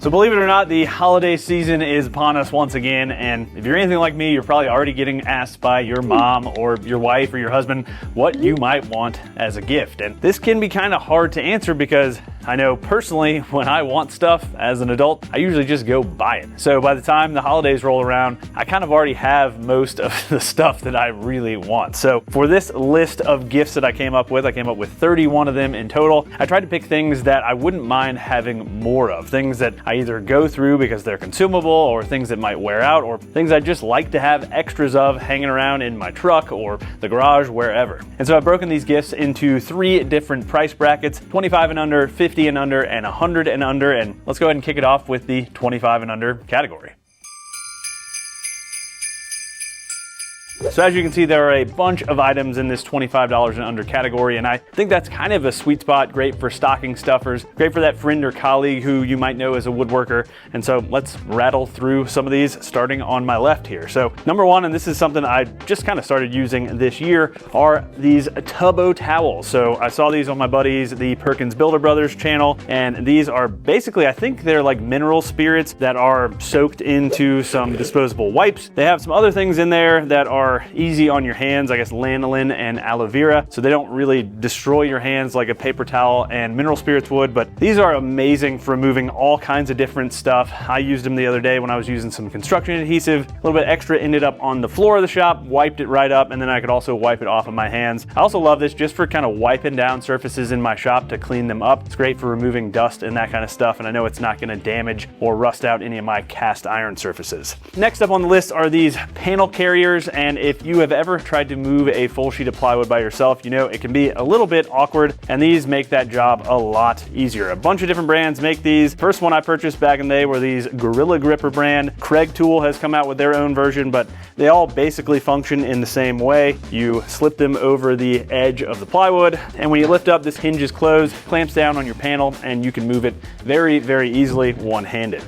So believe it or not, the holiday season is upon us once again, and if you're anything like me, you're probably already getting asked by your mom or your wife or your husband what you might want as a gift. And this can be kind of hard to answer because I know personally when I want stuff as an adult, I usually just go buy it. So by the time the holidays roll around, I kind of already have most of the stuff that I really want. So for this list of gifts that I came up with 31 of them in total. I tried to pick things that I wouldn't mind having more of, things that I either go through because they're consumable or things that might wear out or things I just like to have extras of hanging around in my truck or the garage, wherever. And so I've broken these gifts into 3 different price brackets, 25 and under, 50 and under, and 100 and under. And let's go ahead and kick it off with the 25 and under category. So as you can see, there are a bunch of items in this $25 and under category, and I think that's kind of a sweet spot, great for stocking stuffers, great for that friend or colleague who you might know as a woodworker. And so let's rattle through some of these, starting on my left here. So number one, and this is something I just kind of started using this year, are these Tubbo towels. So I saw these on my buddies, the Perkins Builder Brothers channel, and these are basically, I think they're like mineral spirits that are soaked into some disposable wipes. They have some other things in there that are easy on your hands, I guess lanolin and aloe vera, so they don't really destroy your hands like a paper towel and mineral spirits would, but these are amazing for removing all kinds of different stuff. I used them the other day when I was using some construction adhesive. A little bit extra ended up on the floor of the shop, wiped it right up, and then I could also wipe it off of my hands. I also love this just for kind of wiping down surfaces in my shop to clean them up. It's great for removing dust and that kind of stuff, and I know it's not going to damage or rust out any of my cast iron surfaces. Next up on the list are these panel carriers, and if you have ever tried to move a full sheet of plywood by yourself, you know it can be a little bit awkward, and these make that job a lot easier. A bunch of different brands make these. First one I purchased back in the day were these Gorilla Gripper brand. Craig Tool has come out with their own version, but they all basically function in the same way. You slip them over the edge of the plywood, and when you lift up, this hinge is closed, clamps down on your panel, and you can move it very, very easily one-handed.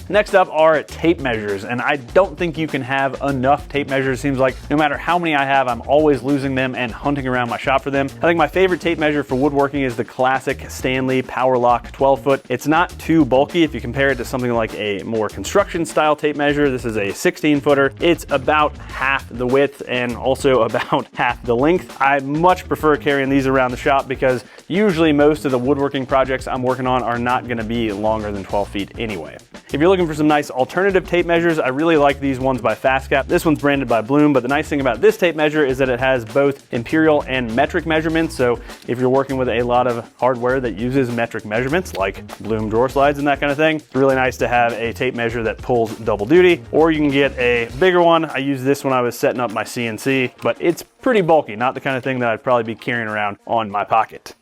Next up are tape measures, and I don't think you can have enough tape measures. Seems like no matter how many I have, I'm always losing them and hunting around my shop for them. I think my favorite tape measure for woodworking is the classic Stanley Powerlock 12-foot. It's not too bulky if you compare it to something like a more construction style tape measure. This is a 16-footer. It's about half the width and also about half the length. I much prefer carrying these around the shop because usually most of the woodworking projects I'm working on are not going to be longer than 12 feet anyway. If you're looking for some nice alternative tape measures, I really like these ones by FastCap. This one's branded by Bloom, but the nice thing about this tape measure is that it has both imperial and metric measurements. So if you're working with a lot of hardware that uses metric measurements, like Bloom drawer slides and that kind of thing, it's really nice to have a tape measure that pulls double duty, or you can get a bigger one. I used this when I was setting up my CNC, but it's pretty bulky, not the kind of thing that I'd probably be carrying around on my pocket.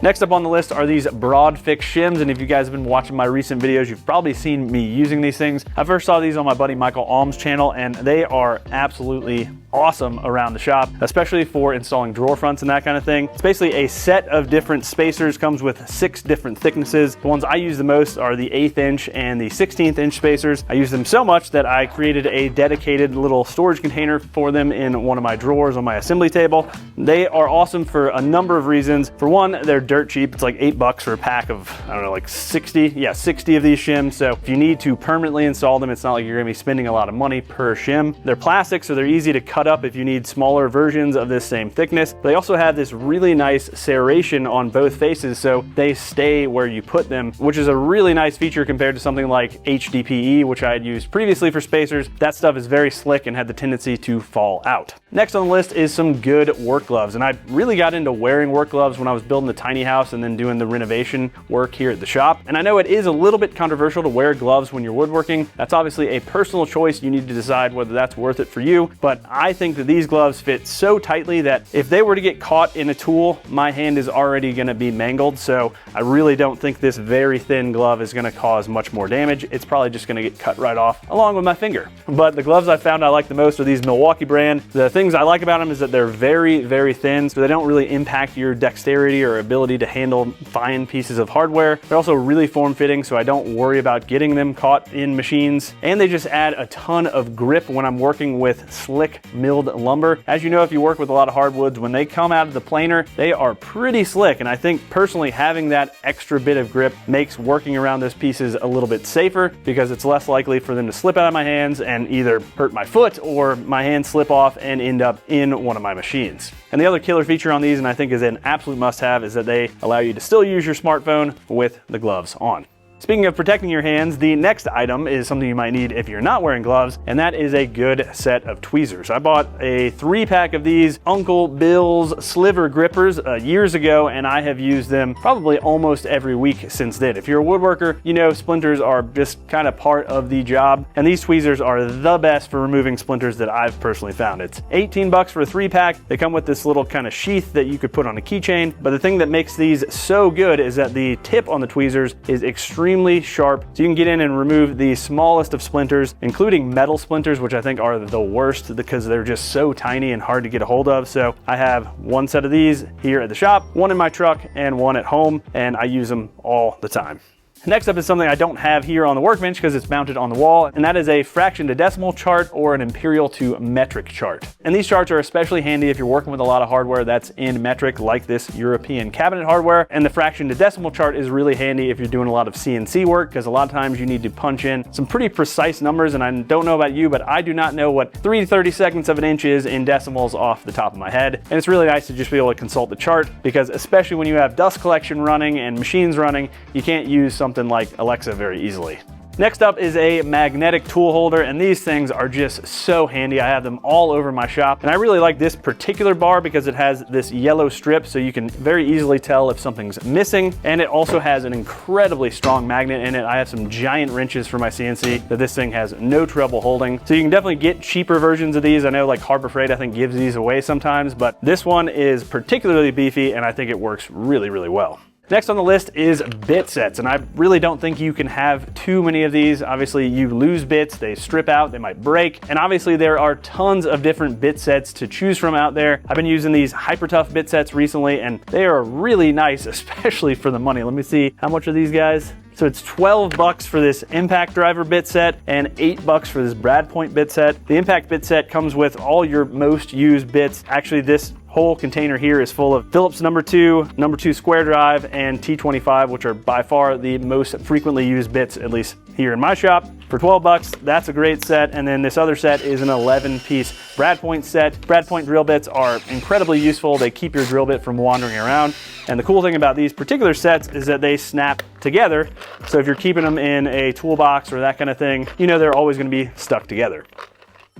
Next up on the list are these broad fix shims, and if you guys have been watching my recent videos, you've probably seen me using these things. I first saw these on my buddy Michael Alm's channel, and they are absolutely awesome around the shop, especially for installing drawer fronts and that kind of thing. It's basically a set of different spacers, comes with 6 different thicknesses. The ones I use the most are the 1/8 inch and the 16th inch spacers. I use them so much that I created a dedicated little storage container for them in one of my drawers on my assembly table. They are awesome for a number of reasons. For one, they're dirt cheap. It's like $8 for a pack of, I don't know, like 60 of these shims. So if you need to permanently install them, it's not like you're gonna be spending a lot of money per shim. They're plastic, so they're easy to cut up if you need smaller versions of this same thickness. But they also have this really nice serration on both faces, so they stay where you put them, which is a really nice feature compared to something like HDPE, which I had used previously for spacers. That stuff is very slick and had the tendency to fall out. Next on the list is some good work gloves, and I really got into wearing work gloves when I was building the tiny house and then doing the renovation work here at the shop. And I know it is a little bit controversial to wear gloves when you're woodworking. That's obviously a personal choice. You need to decide whether that's worth it for you, but I think that these gloves fit so tightly that if they were to get caught in a tool, my hand is already gonna be mangled. So I really don't think this very thin glove is gonna cause much more damage. It's probably just gonna get cut right off along with my finger. But the gloves I found I like the most are these Milwaukee brand. The things I like about them is that they're very, very thin, so they don't really impact your dexterity or ability ability to handle fine pieces of hardware. They're also really form-fitting, so I don't worry about getting them caught in machines. And they just add a ton of grip when I'm working with slick milled lumber. As you know, if you work with a lot of hardwoods, when they come out of the planer, they are pretty slick. And I think personally having that extra bit of grip makes working around those pieces a little bit safer, because it's less likely for them to slip out of my hands and either hurt my foot or my hand slip off and end up in one of my machines. And the other killer feature on these, and I think is an absolute must-have, is that they allow you to still use your smartphone with the gloves on. Speaking of protecting your hands, the next item is something you might need if you're not wearing gloves, and that is a good set of tweezers. I bought a 3-pack of these Uncle Bill's sliver grippers years ago, and I have used them probably almost every week since then. If you're a woodworker, you know splinters are just kind of part of the job, and these tweezers are the best for removing splinters that I've personally found. It's 18 bucks for a 3-pack. They come with this little kind of sheath that you could put on a keychain, but the thing that makes these so good is that the tip on the tweezers is extremely sharp, so you can get in and remove the smallest of splinters, including metal splinters, which I think are the worst because they're just so tiny and hard to get a hold of. So I have one set of these here at the shop, one in my truck, and one at home, and I use them all the time. Next up is something I don't have here on the workbench because it's mounted on the wall, and that is a fraction to decimal chart or an imperial to metric chart. And these charts are especially handy if you're working with a lot of hardware that's in metric, like this European cabinet hardware. And the fraction to decimal chart is really handy if you're doing a lot of CNC work, because a lot of times you need to punch in some pretty precise numbers, and I don't know about you, but I do not know what 3/32 of an inch is in decimals off the top of my head. And it's really nice to just be able to consult the chart, because especially when you have dust collection running and machines running, you can't use something like Alexa very easily. Next up is a magnetic tool holder, and these things are just so handy. I have them all over my shop, and I really like this particular bar because it has this yellow strip, so you can very easily tell if something's missing, and it also has an incredibly strong magnet in it. I have some giant wrenches for my CNC that this thing has no trouble holding, so you can definitely get cheaper versions of these. I know like Harbor Freight I think gives these away sometimes, but this one is particularly beefy, and I think it works really, really well. Next on the list is bit sets, and I really don't think you can have too many of these. Obviously you lose bits, they strip out, they might break, and obviously there are tons of different bit sets to choose from out there. I've been using these Hyper Tough bit sets recently, and they are really nice, especially for the money. Let me see, how much are these guys? So it's 12 bucks for this impact driver bit set and 8 bucks for this Brad Point bit set. The impact bit set comes with all your most used bits. Actually, this whole container here is full of Phillips number 2 square drive, and T25, which are by far the most frequently used bits, at least here in my shop. For 12 bucks, that's a great set. And then this other set is an 11-piece Brad Point set. Brad Point drill bits are incredibly useful. They keep your drill bit from wandering around. And the cool thing about these particular sets is that they snap together. So if you're keeping them in a toolbox or that kind of thing, you know they're always going to be stuck together.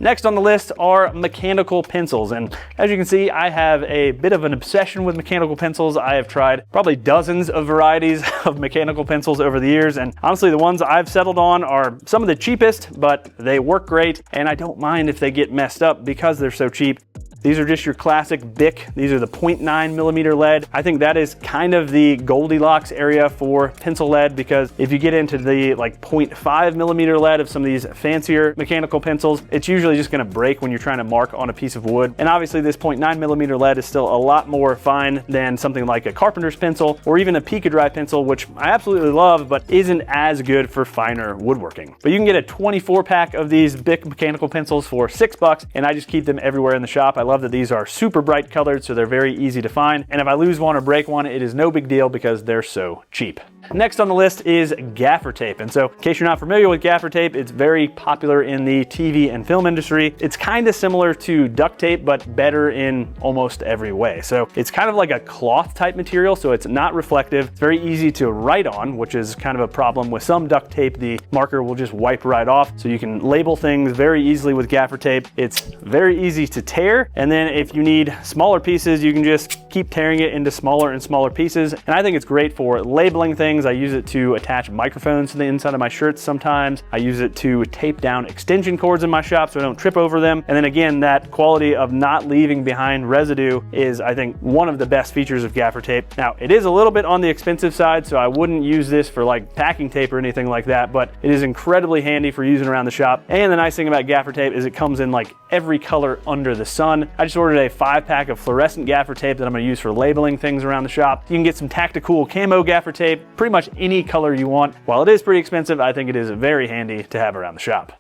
Next on the list are mechanical pencils, and as you can see, I have a bit of an obsession with mechanical pencils. I have tried probably dozens of varieties of mechanical pencils over the years, and honestly the ones I've settled on are some of the cheapest, but they work great, and I don't mind if they get messed up because they're so cheap. These are just your classic Bic. These are the 0.9 millimeter lead. I think that is kind of the Goldilocks area for pencil lead, because if you get into the like 0.5 millimeter lead of some of these fancier mechanical pencils, it's usually just gonna break when you're trying to mark on a piece of wood. And obviously this 0.9 millimeter lead is still a lot more fine than something like a carpenter's pencil or even a Pica-Dry pencil, which I absolutely love, but isn't as good for finer woodworking. But you can get a 24-pack of these Bic mechanical pencils for 6 bucks, and I just keep them everywhere in the shop. I love that these are super bright colored, so they're very easy to find. And if I lose one or break one, it is no big deal because they're so cheap. Next on the list is gaffer tape. And so in case you're not familiar with gaffer tape, it's very popular in the TV and film industry. It's kind of similar to duct tape, but better in almost every way. So it's kind of like a cloth type material, so it's not reflective. It's very easy to write on, which is kind of a problem with some duct tape. The marker will just wipe right off. So you can label things very easily with gaffer tape. It's very easy to tear. And then if you need smaller pieces, you can just keep tearing it into smaller and smaller pieces. And I think it's great for labeling things. I use it to attach microphones to the inside of my shirts sometimes. I use it to tape down extension cords in my shop so I don't trip over them. And then again, that quality of not leaving behind residue is, I think, one of the best features of gaffer tape. Now, it is a little bit on the expensive side, so I wouldn't use this for like packing tape or anything like that, but it is incredibly handy for using around the shop. And the nice thing about gaffer tape is it comes in like every color under the sun. I just ordered a 5-pack of fluorescent gaffer tape that I'm gonna use for labeling things around the shop. You can get some tactical camo gaffer tape, pretty much any color you want. While it is pretty expensive, I think it is very handy to have around the shop.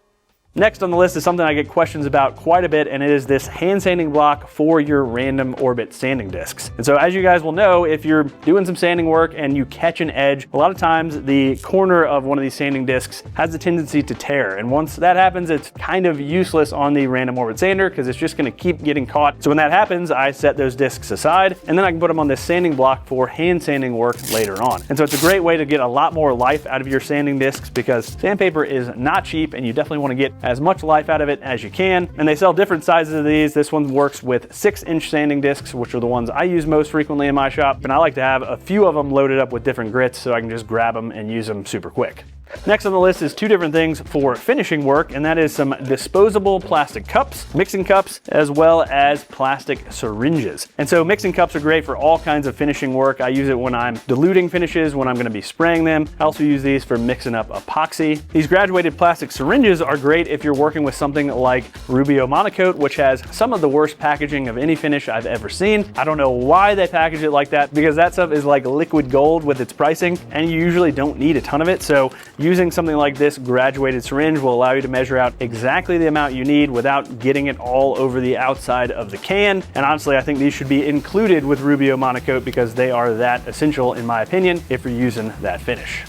Next on the list is something I get questions about quite a bit, and it is this hand sanding block for your random orbit sanding discs. And so as you guys will know, if you're doing some sanding work and you catch an edge, a lot of times the corner of one of these sanding discs has a tendency to tear. And once that happens, it's kind of useless on the random orbit sander because it's just gonna keep getting caught. So when that happens, I set those discs aside and then I can put them on this sanding block for hand sanding work later on. And so it's a great way to get a lot more life out of your sanding discs because sandpaper is not cheap and you definitely wanna get as much life out of it as you can. And they sell different sizes of these. This one works with 6-inch sanding discs, which are the ones I use most frequently in my shop. And I like to have a few of them loaded up with different grits so I can just grab them and use them super quick. Next on the list is 2 different things for finishing work, and that is some disposable plastic cups, mixing cups, as well as plastic syringes. And so mixing cups are great for all kinds of finishing work. I use it when I'm diluting finishes, when I'm gonna be spraying them. I also use these for mixing up epoxy. These graduated plastic syringes are great if you're working with something like Rubio Monocoat, which has some of the worst packaging of any finish I've ever seen. I don't know why they package it like that because that stuff is like liquid gold with its pricing, and you usually don't need a ton of it. So using something like this graduated syringe will allow you to measure out exactly the amount you need without getting it all over the outside of the can. And honestly, I think these should be included with Rubio Monocoat because they are that essential, in my opinion, if you're using that finish.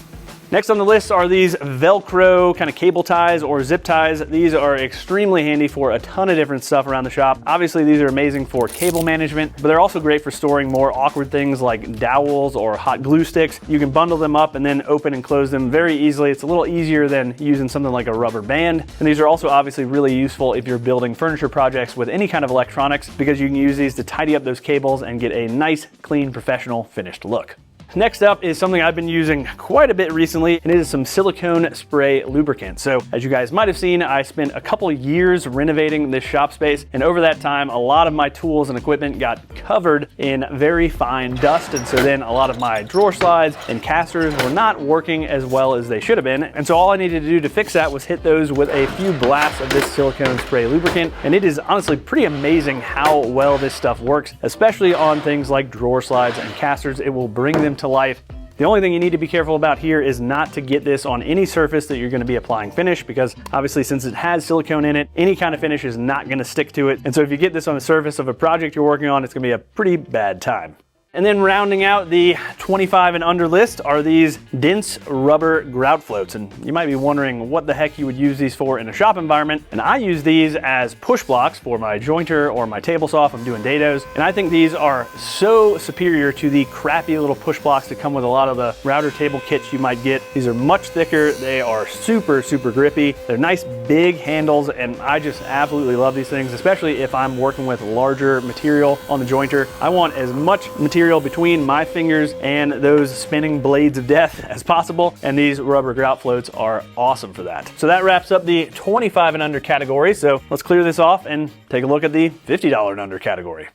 Next on the list are these Velcro kind of cable ties or zip ties. These are extremely handy for a ton of different stuff around the shop. Obviously, these are amazing for cable management, but they're also great for storing more awkward things like dowels or hot glue sticks. You can bundle them up and then open and close them very easily. It's a little easier than using something like a rubber band. And these are also obviously really useful if you're building furniture projects with any kind of electronics because you can use these to tidy up those cables and get a nice, clean, professional finished look. Next up is something I've been using quite a bit recently, and it is some silicone spray lubricant. So as you guys might have seen, I spent a couple years renovating this shop space, and over that time, a lot of my tools and equipment got covered in very fine dust, and so then a lot of my drawer slides and casters were not working as well as they should have been. And so all I needed to do to fix that was hit those with a few blasts of this silicone spray lubricant, and it is honestly pretty amazing how well this stuff works, especially on things like drawer slides and casters. It will bring them to life. The only thing you need to be careful about here is not to get this on any surface that you're going to be applying finish, because obviously since it has silicone in it, any kind of finish is not going to stick to it. And so if you get this on the surface of a project you're working on, it's going to be a pretty bad time. And then rounding out the 25 and under list are these dense rubber grout floats. And you might be wondering what the heck you would use these for in a shop environment. And I use these as push blocks for my jointer or my table saw if I'm doing dados. And I think these are so superior to the crappy little push blocks that come with a lot of the router table kits you might get. These are much thicker. They are super, super grippy. They're nice big handles, and I just absolutely love these things, especially if I'm working with larger material on the jointer. I want as much material between my fingers and those spinning blades of death as possible, and these rubber grout floats are awesome for that. So that wraps up the 25 and under category. So let's clear this off and take a look at the $50 and under category.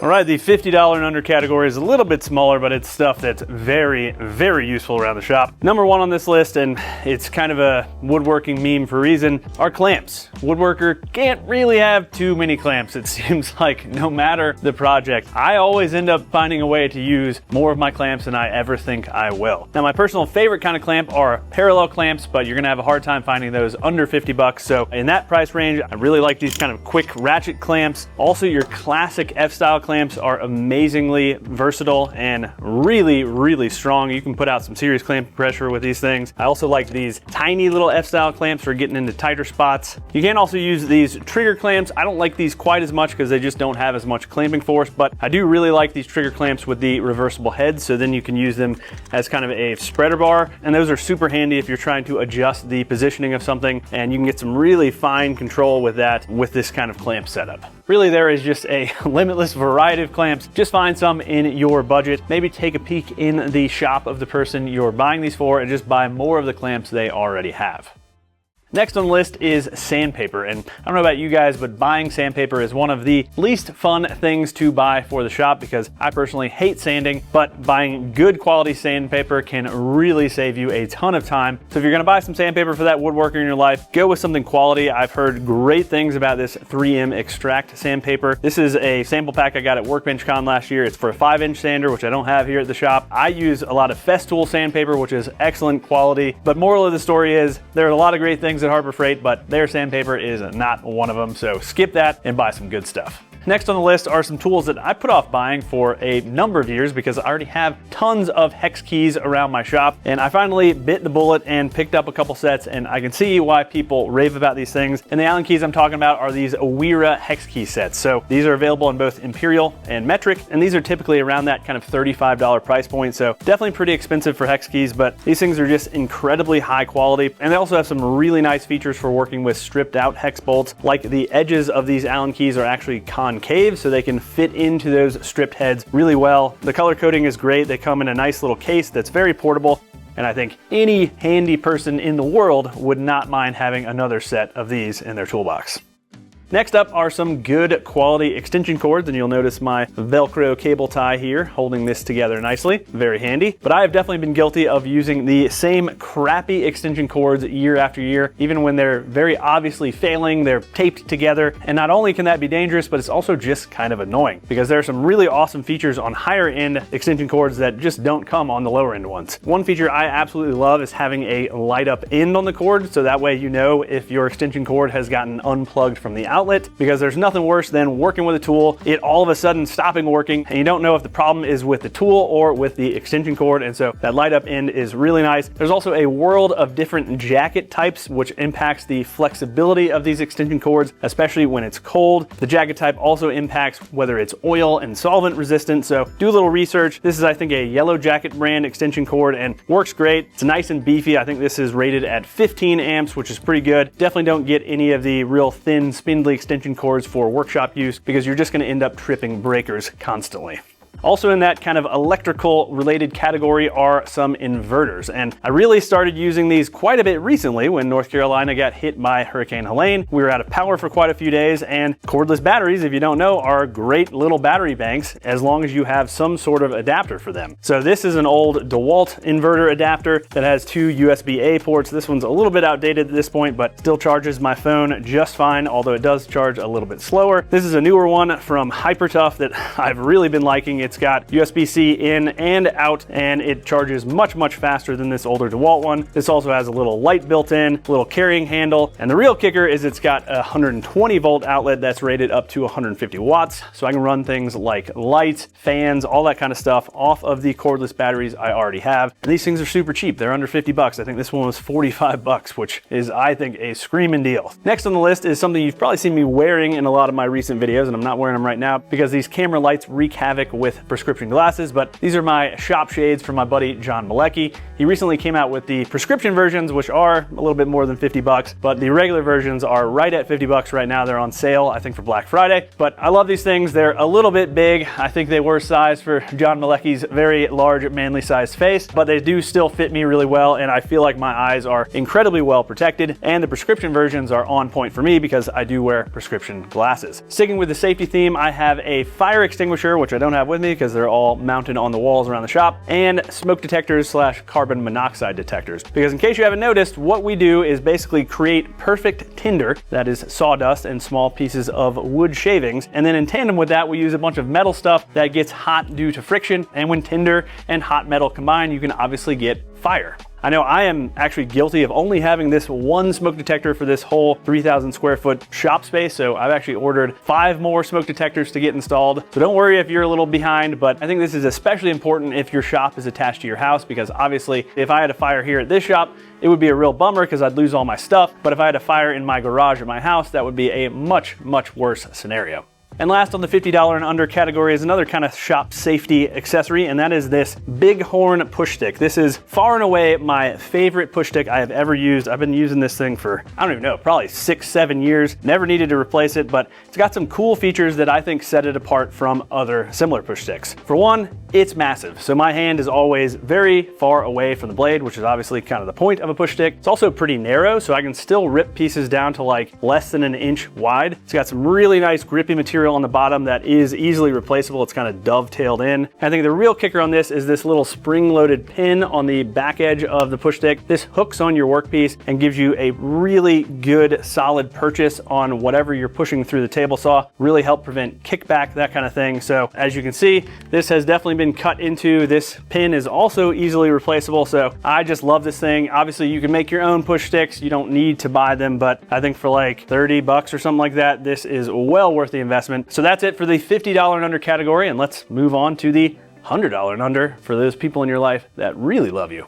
All right, the $50 and under category is a little bit smaller, but it's stuff that's very, very useful around the shop. Number one on this list, and it's kind of a woodworking meme for a reason, are clamps. Woodworker can't really have too many clamps. It seems like no matter the project, I always end up finding a way to use more of my clamps than I ever think I will. Now, my personal favorite kind of clamp are parallel clamps, but you're gonna have a hard time finding those under 50 bucks. So in that price range, I really like these kind of quick ratchet clamps. Also, your classic F-style clamps are amazingly versatile and really, really strong. You can put out some serious clamp pressure with these things. I also like these tiny little F-style clamps for getting into tighter spots. You can also use these trigger clamps. I don't like these quite as much because they just don't have as much clamping force, but I do really like these trigger clamps with the reversible heads, so then you can use them as kind of a spreader bar, and those are super handy if you're trying to adjust the positioning of something, and you can get some really fine control with that with this kind of clamp setup. Really, there is just a limitless variety of clamps. Just find some in your budget. Maybe take a peek in the shop of the person you're buying these for and just buy more of the clamps they already have. Next on the list is sandpaper, and I don't know about you guys, but buying sandpaper is one of the least fun things to buy for the shop because I personally hate sanding, but buying good quality sandpaper can really save you a ton of time. So if you're gonna buy some sandpaper for that woodworker in your life, go with something quality. I've heard great things about this 3M Extract sandpaper. This is a sample pack I got at Workbench Con last year. It's for a 5-inch sander, which I don't have here at the shop. I use a lot of Festool sandpaper, which is excellent quality, but moral of the story is there are a lot of great things at Harbor Freight, but their sandpaper is not one of them, so skip that and buy some good stuff. Next on the list are some tools that I put off buying for a number of years because I already have tons of hex keys around my shop, and I finally bit the bullet and picked up a couple sets, and I can see why people rave about these things. And the Allen keys I'm talking about are these Wera hex key sets. So these are available in both Imperial and Metric, and these are typically around that kind of $35 price point, so definitely pretty expensive for hex keys, but these things are just incredibly high quality, and they also have some really nice features for working with stripped out hex bolts. Like the edges of these Allen keys are actually concave, so they can fit into those stripped heads really well. The color coding is great. They come in a nice little case that's very portable, and I think any handy person in the world would not mind having another set of these in their toolbox. Next up are some good quality extension cords, and you'll notice my Velcro cable tie here holding this together nicely. Very handy. But I have definitely been guilty of using the same crappy extension cords year after year. Even when they're very obviously failing, they're taped together. And not only can that be dangerous, but it's also just kind of annoying because there are some really awesome features on higher end extension cords that just don't come on the lower end ones. One feature I absolutely love is having a light up end on the cord, so that way you know if your extension cord has gotten unplugged from the outlet, because there's nothing worse than working with a tool, it all of a sudden stopping working, and you don't know if the problem is with the tool or with the extension cord, and so that light up end is really nice. There's also a world of different jacket types, which impacts the flexibility of these extension cords, especially when it's cold. The jacket type also impacts whether it's oil and solvent resistant, so do a little research. This is, I think, a Yellow Jacket brand extension cord and works great. It's nice and beefy. I think this is rated at 15 amps, which is pretty good. Definitely don't get any of the real thin, spindly extension cords for workshop use because you're just going to end up tripping breakers constantly. Also in that kind of electrical related category are some inverters, and I really started using these quite a bit recently when North Carolina got hit by Hurricane Helene. We were out of power for quite a few days, and cordless batteries, if you don't know, are great little battery banks as long as you have some sort of adapter for them. So this is an old DeWalt inverter adapter that has 2 USB-A ports. This one's a little bit outdated at this point, but still charges my phone just fine, although it does charge a little bit slower. This is a newer one from Hypertough that I've really been liking. It's got USB-C in and out, and it charges much, much faster than this older DeWalt one. This also has a little light built in, a little carrying handle, and the real kicker is it's got a 120 volt outlet that's rated up to 150 watts, so I can run things like lights, fans, all that kind of stuff off of the cordless batteries I already have. And these things are super cheap. They're under 50 bucks. I think this one was 45 bucks, which is, I think, a screaming deal. Next on the list is something you've probably seen me wearing in a lot of my recent videos, and I'm not wearing them right now because these camera lights wreak havoc with prescription glasses, but these are my shop shades from my buddy John Malecki. He recently came out with the prescription versions, which are a little bit more than 50 bucks, but the regular versions are right at 50 bucks right now. They're on sale, I think, for Black Friday. But I love these things. They're a little bit big. I think they were sized for John Malecki's very large, manly sized face, but they do still fit me really well, and I feel like my eyes are incredibly well protected, and the prescription versions are on point for me because I do wear prescription glasses. Sticking with the safety theme, I have a fire extinguisher, which I don't have with me because they're all mounted on the walls around the shop, and smoke detectors / carbon monoxide detectors. Because in case you haven't noticed, what we do is basically create perfect tinder, that is sawdust and small pieces of wood shavings, and then in tandem with that we use a bunch of metal stuff that gets hot due to friction, and when tinder and hot metal combine, you can obviously get fire. I know I am actually guilty of only having this one smoke detector for this whole 3,000 square foot shop space, so I've actually ordered 5 more smoke detectors to get installed. So don't worry if you're a little behind, but I think this is especially important if your shop is attached to your house, because obviously if I had a fire here at this shop, it would be a real bummer because I'd lose all my stuff. But if I had a fire in my garage at my house, that would be a much, much worse scenario. And last on the $50 and under category is another kind of shop safety accessory, and that is this Bighorn push stick. This is far and away my favorite push stick I have ever used. I've been using this thing for, I don't even know, probably 6-7 years. Never needed to replace it, but it's got some cool features that I think set it apart from other similar push sticks. For one, it's massive. So my hand is always very far away from the blade, which is obviously kind of the point of a push stick. It's also pretty narrow, so I can still rip pieces down to like less than an inch wide. It's got some really nice grippy material on the bottom that is easily replaceable. It's kind of dovetailed in. I think the real kicker on this is this little spring-loaded pin on the back edge of the push stick. This hooks on your workpiece and gives you a really good, solid purchase on whatever you're pushing through the table saw. Really help prevent kickback, that kind of thing. So as you can see, this has definitely been cut into. This pin is also easily replaceable, so I just love this thing. Obviously, you can make your own push sticks. You don't need to buy them, but I think for like 30 bucks or something like that, this is well worth the investment. So that's it for the $50 and under category, and let's move on to the $100 and under for those people in your life that really love you.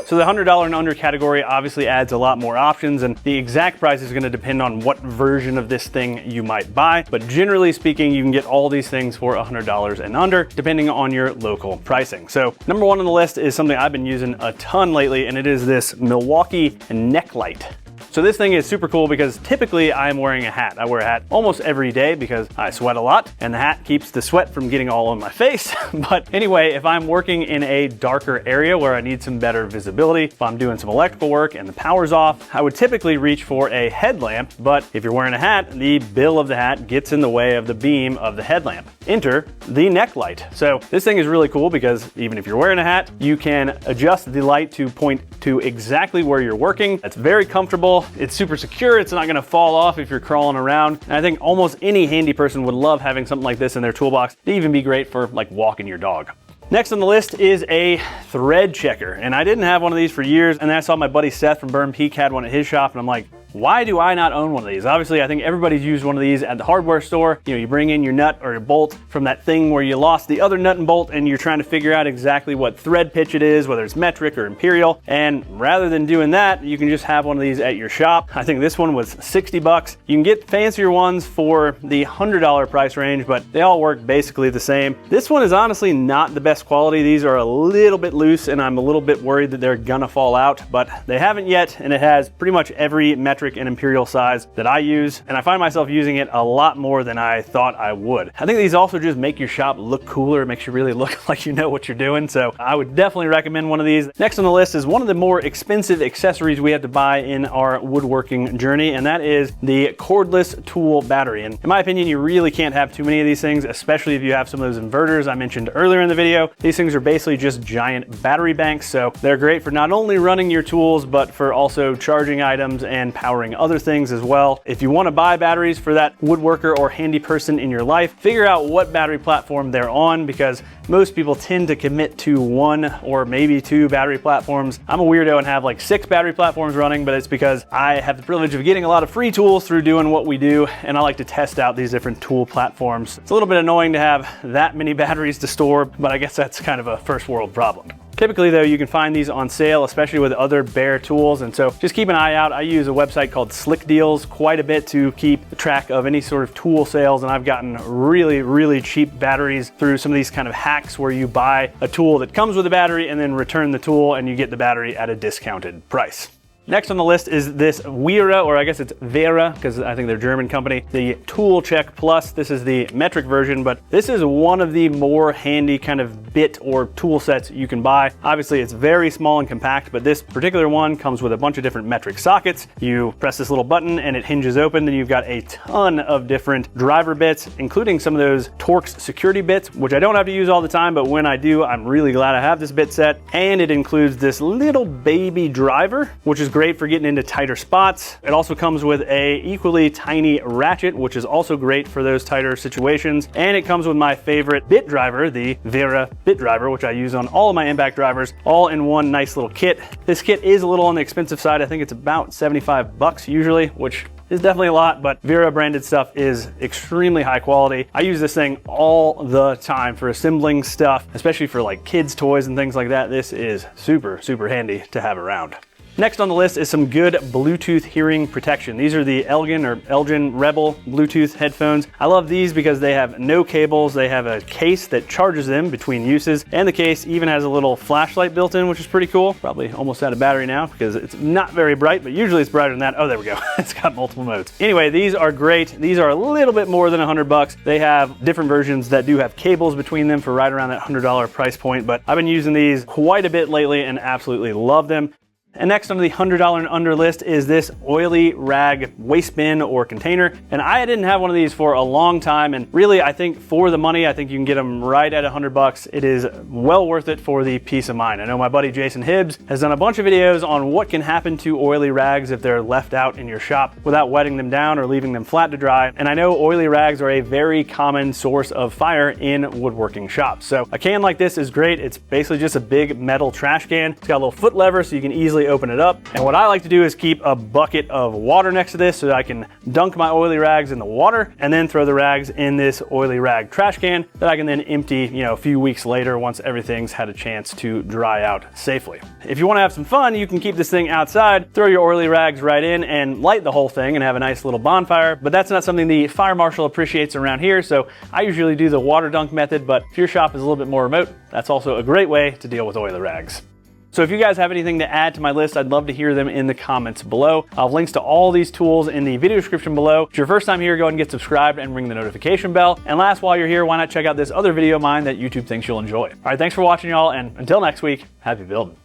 So the $100 and under category obviously adds a lot more options, and the exact price is going to depend on what version of this thing you might buy. But generally speaking, you can get all these things for $100 and under, depending on your local pricing. So number one on the list is something I've been using a ton lately, and it is this Milwaukee neck light. So this thing is super cool because typically I'm wearing a hat. I wear a hat almost every day because I sweat a lot, and the hat keeps the sweat from getting all on my face. But anyway, if I'm working in a darker area where I need some better visibility, if I'm doing some electrical work and the power's off, I would typically reach for a headlamp. But if you're wearing a hat, the bill of the hat gets in the way of the beam of the headlamp. Enter the neck light. So this thing is really cool because even if you're wearing a hat, you can adjust the light to point to exactly where you're working. It's very comfortable. It's super secure. It's not going to fall off if you're crawling around. And I think almost any handy person would love having something like this in their toolbox. It'd even be great for like walking your dog. Next on the list is a thread checker. And I didn't have one of these for years. And then I saw my buddy Seth from Burn Peak had one at his shop, and I'm like, why do I not own one of these? Obviously, I think everybody's used one of these at the hardware store. You know, you bring in your nut or your bolt from that thing where you lost the other nut and bolt, and you're trying to figure out exactly what thread pitch it is, whether it's metric or imperial. And rather than doing that, you can just have one of these at your shop. I think this one was 60 bucks. You can get fancier ones for the $100 price range, but they all work basically the same. This one is honestly not the best quality. These are a little bit loose, and I'm a little bit worried that they're gonna fall out, but they haven't yet, and it has pretty much every metric and imperial size that I use, and I find myself using it a lot more than I thought I would. I think these also just make your shop look cooler. It makes you really look like you know what you're doing, so I would definitely recommend one of these. Next on the list is one of the more expensive accessories we have to buy in our woodworking journey, and that is the cordless tool battery. And in my opinion, you really can't have too many of these things, especially if you have some of those inverters I mentioned earlier in the video. These things are basically just giant battery banks, so they're great for not only running your tools, but for also charging items and powering other things as well. If you want to buy batteries for that woodworker or handy person in your life, figure out what battery platform they're on, because most people tend to commit to one or maybe two battery platforms. I'm a weirdo and have like 6 battery platforms running, but it's because I have the privilege of getting a lot of free tools through doing what we do, and I like to test out these different tool platforms. It's a little bit annoying to have that many batteries to store, but I guess that's kind of a first world problem. Typically though, you can find these on sale, especially with other Bear tools, and so just keep an eye out. I use a website called Slick Deals quite a bit to keep track of any sort of tool sales, and I've gotten really cheap batteries through some of these kind of hacks where you buy a tool that comes with a battery and then return the tool and you get the battery at a discounted price. Next on the list is this Vera, or I guess it's Vera, because I think they're a German company, the Tool Check Plus. This is the metric version, but this is one of the more handy kind of bit or tool sets you can buy. Obviously, it's very small and compact, but this particular one comes with a bunch of different metric sockets. You press this little button and it hinges open, then you've got a ton of different driver bits, including some of those Torx security bits, which I don't have to use all the time, but when I do, I'm really glad I have this bit set. And it includes this little baby driver, which is great for getting into tighter spots. It also comes with a equally tiny ratchet, which is also great for those tighter situations. And it comes with my favorite bit driver, the Vera bit driver, which I use on all of my impact drivers, all in one nice little kit. This kit is a little on the expensive side. I think it's about 75 bucks usually, which is definitely a lot, but Vera branded stuff is extremely high quality. I use this thing all the time for assembling stuff, especially for like kids' toys and things like that. This is super handy to have around. Next on the list is some good Bluetooth hearing protection. These are the Elgin Rebel Bluetooth headphones. I love these because they have no cables. They have a case that charges them between uses, and the case even has a little flashlight built in, which is pretty cool. Probably almost out of battery now because it's not very bright, but usually it's brighter than that. Oh, there we go. It's got multiple modes. Anyway, these are great. These are a little bit more than $100. They have different versions that do have cables between them for right around that $100 price point, but I've been using these quite a bit lately and absolutely love them. And next on the $100 and under list is this oily rag waste bin or container. And I didn't have one of these for a long time. And really, I think for the money, I think you can get them right at $100. It is well worth it for the peace of mind. I know my buddy Jason Hibbs has done a bunch of videos on what can happen to oily rags if they're left out in your shop without wetting them down or leaving them flat to dry. And I know oily rags are a very common source of fire in woodworking shops. So a can like this is great. It's basically just a big metal trash can. It's got a little foot lever so you can easily open it up. And what I like to do is keep a bucket of water next to this so that I can dunk my oily rags in the water and then throw the rags in this oily rag trash can that I can then empty, a few weeks later once everything's had a chance to dry out safely. If you want to have some fun, you can keep this thing outside, throw your oily rags right in and light the whole thing and have a nice little bonfire, but that's not something the fire marshal appreciates around here, so I usually do the water dunk method, but if your shop is a little bit more remote, that's also a great way to deal with oily rags. So if you guys have anything to add to my list, I'd love to hear them in the comments below. I'll have links to all these tools in the video description below. If it's your first time here, go ahead and get subscribed and ring the notification bell. And last, while you're here, why not check out this other video of mine that YouTube thinks you'll enjoy. All right, thanks for watching, y'all, and until next week, happy building.